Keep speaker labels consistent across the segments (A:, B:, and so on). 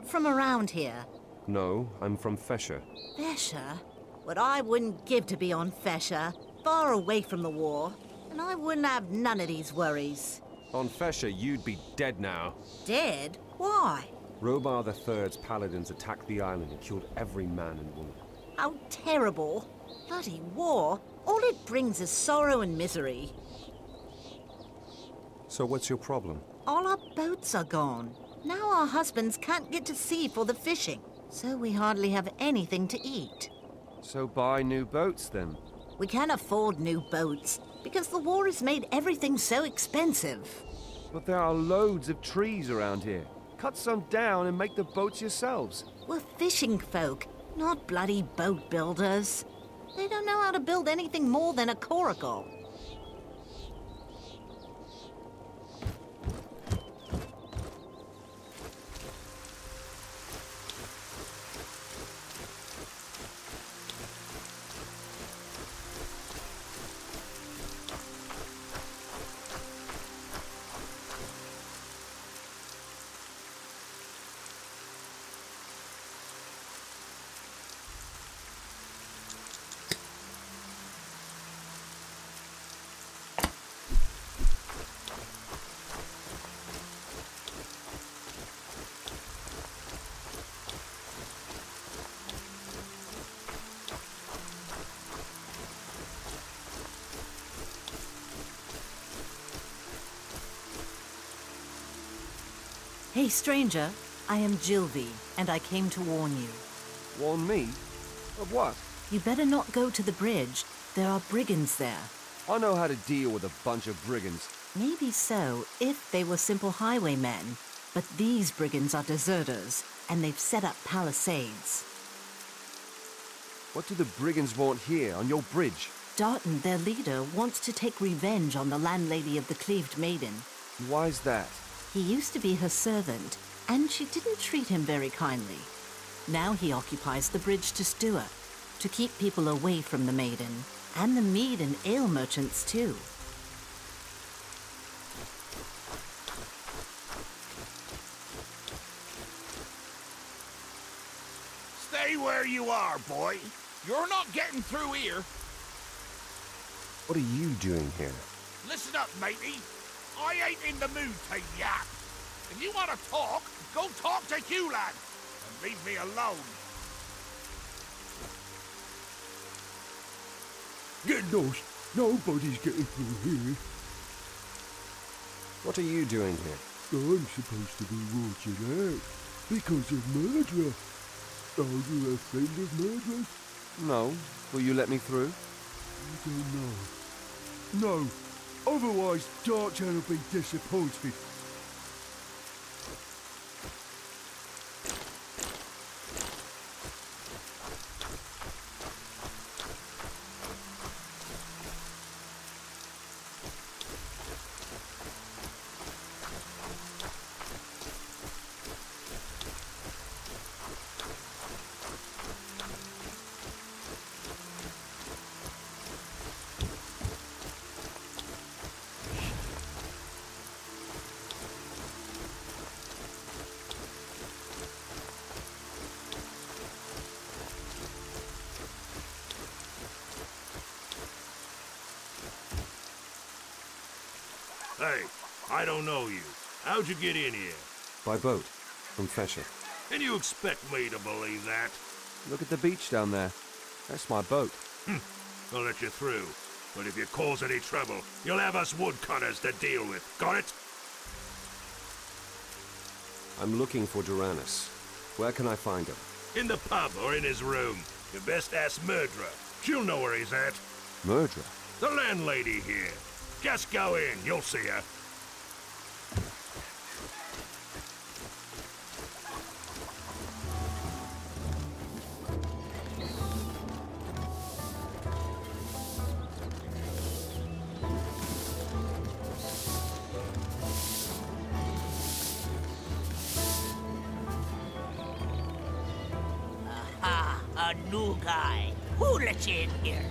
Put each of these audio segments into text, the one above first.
A: not from around here?
B: No, I'm from Fesher.
A: Fesher? What I wouldn't give to be on Fesher, far away from the war. And I wouldn't have none of these worries.
B: On Fesher, you'd be dead now.
A: Dead? Why?
B: Robar III's paladins attacked the island and killed every man and woman.
A: How terrible. Bloody war. All it brings is sorrow and misery.
B: So what's your problem?
A: All our boats are gone. Now our husbands can't get to sea for the fishing. So we hardly have anything to eat.
B: So buy new boats then.
A: We can't afford new boats because the war has made everything so expensive.
B: But there are loads of trees around here. Cut some down and make the boats yourselves.
A: We're fishing folk, not bloody boat builders. They don't know how to build anything more than a coracle. Hey, stranger. I am Jilvi, and I came to warn you.
B: Warn me? Of what?
A: You better not go to the bridge. There are brigands there.
B: I know how to deal with a bunch of brigands.
A: Maybe so, if they were simple highwaymen. But these brigands are deserters, and they've set up palisades.
B: What do the brigands want here, on your bridge?
A: Darton, their leader, wants to take revenge on the landlady of the Cleaved Maiden.
B: Why's that?
A: He used to be her servant, and she didn't treat him very kindly. Now he occupies the bridge to Stewart, to keep people away from the Maiden, and the mead and ale merchants too.
C: Stay where you are, boy. You're not getting through here.
B: What are you doing here?
C: Listen up, matey. I ain't in the mood to yap. If you want to talk, go talk to Hewland. And leave me alone.
D: Get lost. Nobody's getting through here.
B: What are you doing here?
D: I'm supposed to be watching out because of murder. Are you a friend of murderers?
B: No. Will you let me through?
D: I don't know. No. Otherwise, Darktown will be disappointed.
E: Hey, I don't know you. How'd you get in here?
B: By boat, from Fesher.
E: And you expect me to believe that?
B: Look at the beach down there. That's my boat.
E: I'll let you through. But if you cause any trouble, you'll have us woodcutters to deal with. Got it?
B: I'm looking for Duranus. Where can I find him?
E: In the pub or in his room. You best ask Murdra. She'll know where he's at.
B: Murdra?
E: The landlady here. Just go in, you'll see her.
F: Aha, a new guy. Who let you in here?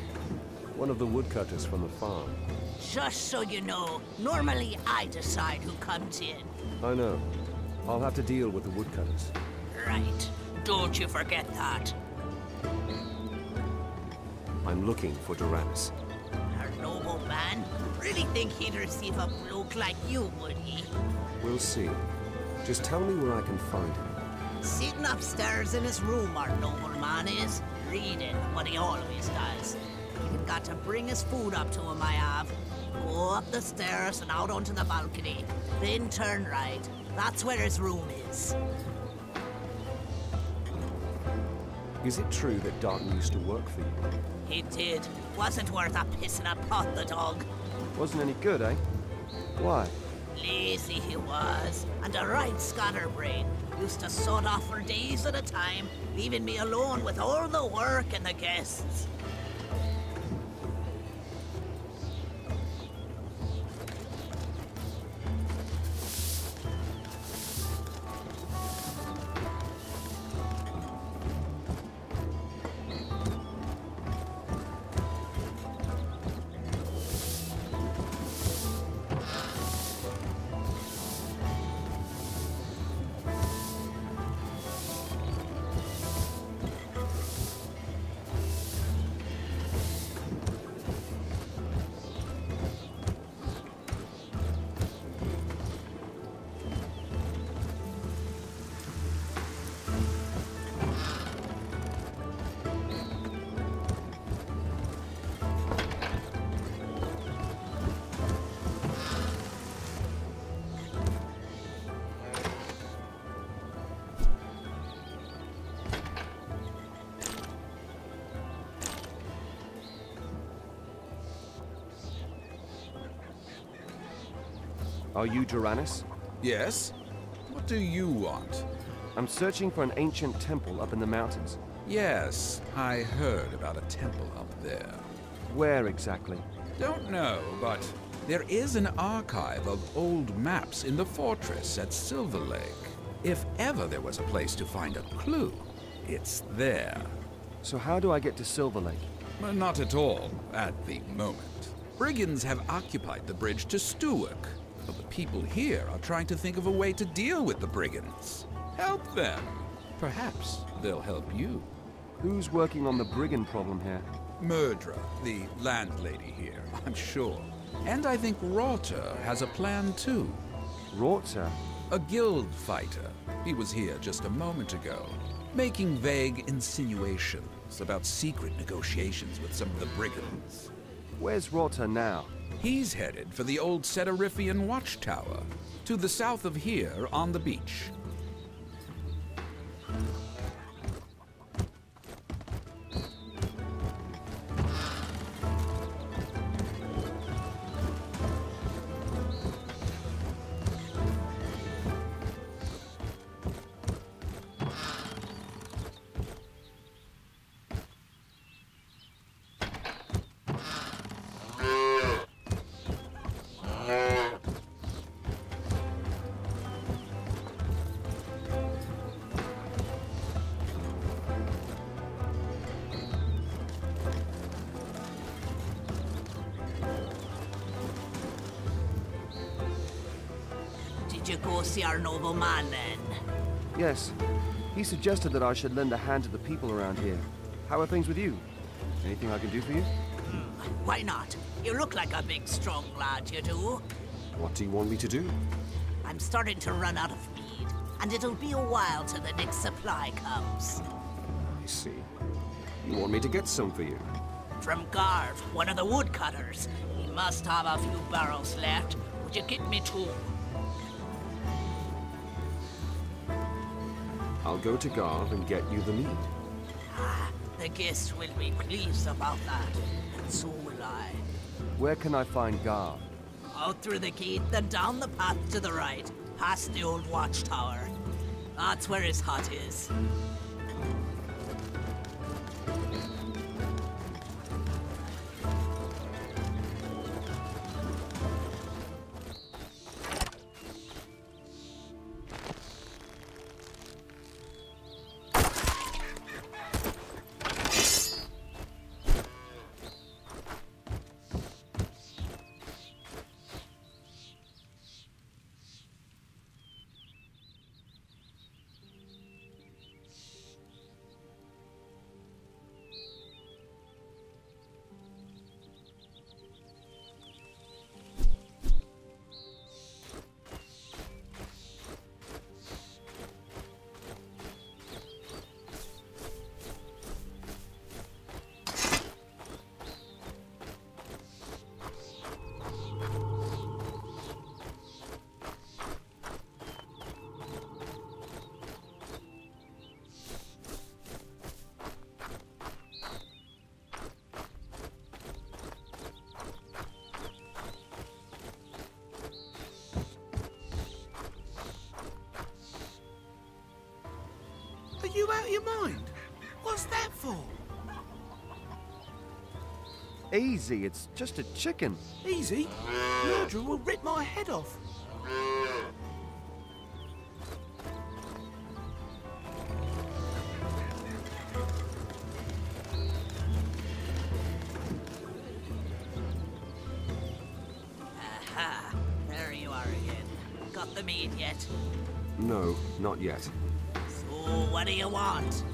B: One of the woodcutters from the farm.
F: Just so you know, normally I decide who comes in.
B: I know. I'll have to deal with the woodcutters.
F: right. Don't you forget that.
B: I'm looking for Doranus.
F: Our noble man? Really think he'd receive a bloke like you, would he?
B: We'll see. Just tell me where I can find him.
F: Sitting upstairs in his room, our noble man is, reading what he always does. You've got to bring his food up to him, I have. Go up the stairs and out onto the balcony. Then turn right. That's where his room is.
B: Is it true that Darton used to work for you?
F: He did. Wasn't worth a piss in a pot, the dog.
B: Wasn't any good, eh? Why?
F: Lazy he was, and a right scatterbrain. Used to sod off for days at a time, leaving me alone with all the work and the guests.
B: Are you Doranus?
G: Yes? What do you want?
B: I'm searching for an ancient temple up in the mountains.
G: Yes, I heard about a temple up there.
B: Where exactly?
G: Don't know, but there is an archive of old maps in the fortress at Silver Lake. If ever there was a place to find a clue, it's there.
B: So how do I get to Silver Lake?
G: Not at all, at the moment. Brigands have occupied the bridge to Stewart, but the people here are trying to think of a way to deal with the brigands. Help them. Perhaps they'll help you.
B: Who's working on the brigand problem here?
G: Murdra, the landlady here, I'm sure. And I think Rorter has a plan too.
B: Rorter?
G: A guild fighter. He was here just a moment ago, making vague insinuations about secret negotiations with some of the brigands.
B: Where's Rorter now?
G: He's headed for the old Setarifian watchtower, to the south of here on the beach.
F: Did you go see our noble man then?
B: Yes. He suggested that I should lend a hand to the people around here. How are things with you? Anything I can do for you?
F: Why not? You look like a big, strong lad, you do.
B: What do you want me to do?
F: I'm starting to run out of mead, and it'll be a while till the next supply comes.
B: I see. You want me to get some for you?
F: From Garv, one of the woodcutters. He must have a few barrels left. Would you get me two?
B: I'll go to Garv and get you the mead.
F: Ah, the guests will be pleased about that, and so will I.
B: Where can I find Garv?
F: Out through the gate, then down the path to the right, past the old watchtower. That's where his hut is.
C: mind. What's that for?
B: Easy, it's just a chicken.
C: Easy? Murderer will rip my head off.
F: Aha, there you are again. Got the meat yet?
B: No, not yet.
F: So, what do you want?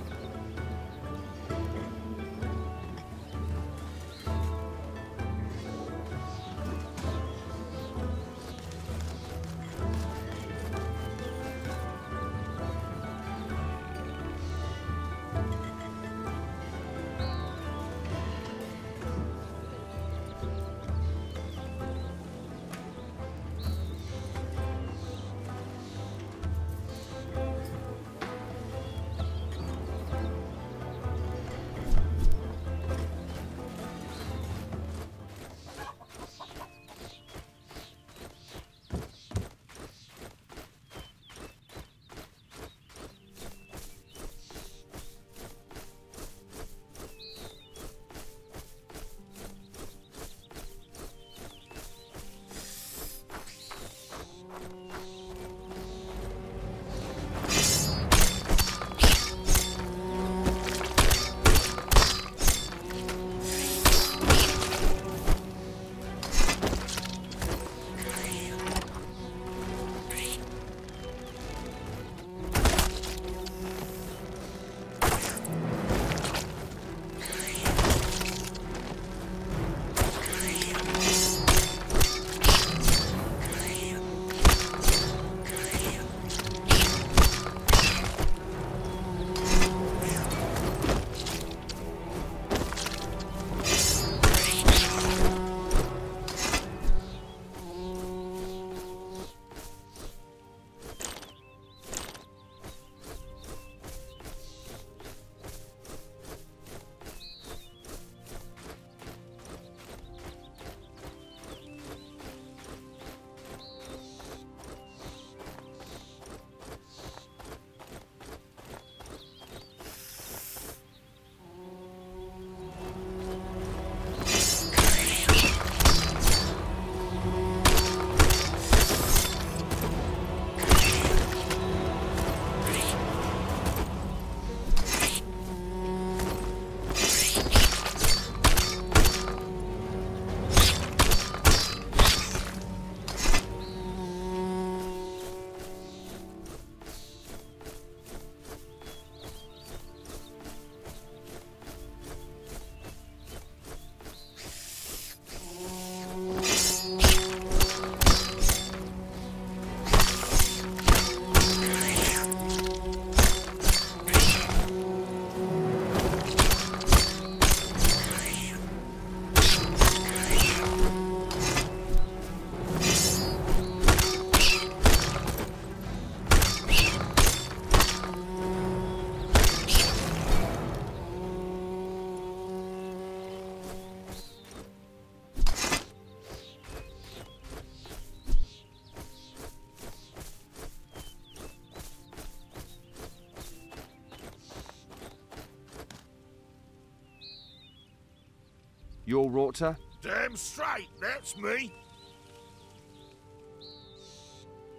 B: You're Rorta?
C: Damn straight, that's me.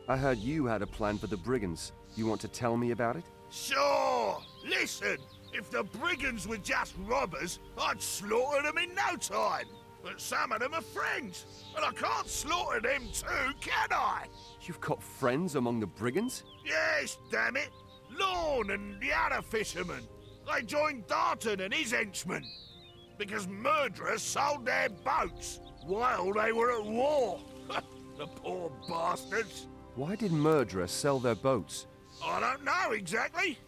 B: I heard you had a plan for the brigands. You want to tell me about it?
C: Sure. Listen, if the brigands were just robbers, I'd slaughter them in no time. But some of them are friends, and I can't slaughter them too, can I?
B: You've got friends among the brigands?
C: Yes, damn it. Lorne and the other fishermen. They joined Darton and his henchmen. Because murderers sold their boats while they were at war. The poor bastards.
B: Why did murderers sell their boats?
C: I don't know exactly.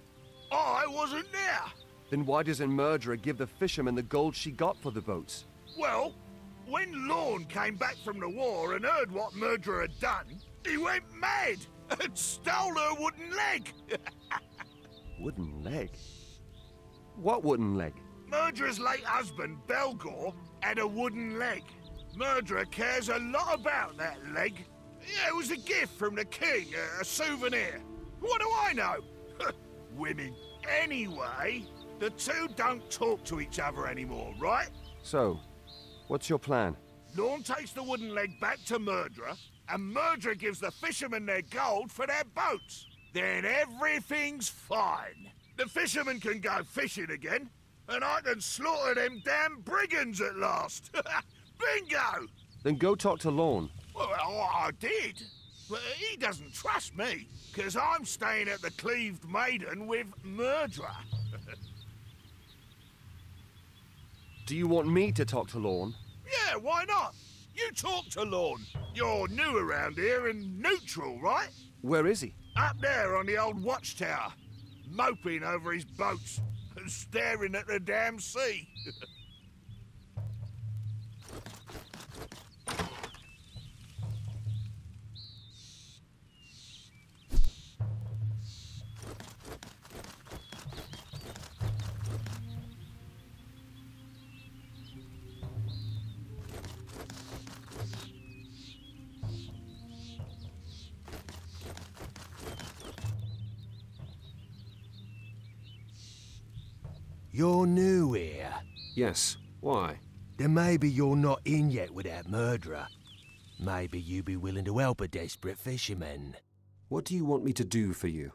C: I wasn't there.
B: Then why doesn't Murderer give the fishermen the gold she got for the boats?
C: Well, when Lorne came back from the war and heard what Murderer had done, he went mad and stole her wooden leg.
B: Wooden leg? What wooden leg?
C: Murderer's late husband, Belgor, had a wooden leg. Murderer cares a lot about that leg. Yeah, it was a gift from the king, a souvenir. What do I know? Women. Anyway, the two don't talk to each other anymore, right?
B: So, what's your plan?
C: Lorne takes the wooden leg back to Murderer, and Murderer gives the fishermen their gold for their boats. Then everything's fine. The fishermen can go fishing again, and I can slaughter them damn brigands at last. Bingo!
B: Then go talk to Lorne.
C: Well, I did. But he doesn't trust me, because I'm staying at the Cleaved Maiden with Murderer.
B: Do you want me to talk to Lorne?
C: Yeah, why not? You talk to Lorne. You're new around here and neutral, right?
B: Where is he?
C: Up there on the old watchtower, moping over his boats and staring at the damn sea.
H: You're new here.
I: Yes. Why?
H: Then maybe you're not in yet with that Murderer. Maybe you be willing to help a desperate fisherman.
I: What do you want me to do for you?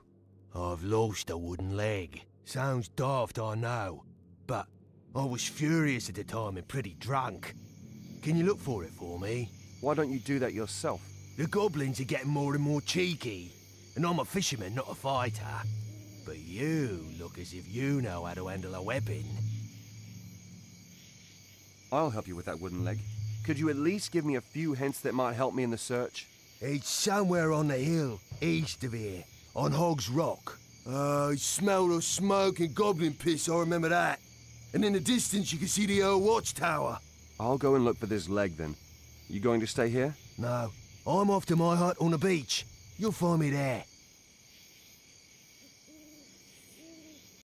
H: I've lost a wooden leg. Sounds daft, I know. But I was furious at the time and pretty drunk. Can you look for it for me?
B: Why don't you do that yourself?
H: The goblins are getting more and more cheeky. And I'm a fisherman, not a fighter. But you look as if you know how to handle a weapon.
B: I'll help you with that wooden leg. Could you at least give me a few hints that might help me in the search?
H: It's somewhere on the hill, east of here, on Hog's Rock. I smell of smoke and goblin piss, I remember that. And in the distance you can see the old watchtower.
B: I'll go and look for this leg then. You going to stay here?
H: No, I'm off to my hut on the beach. You'll find me there.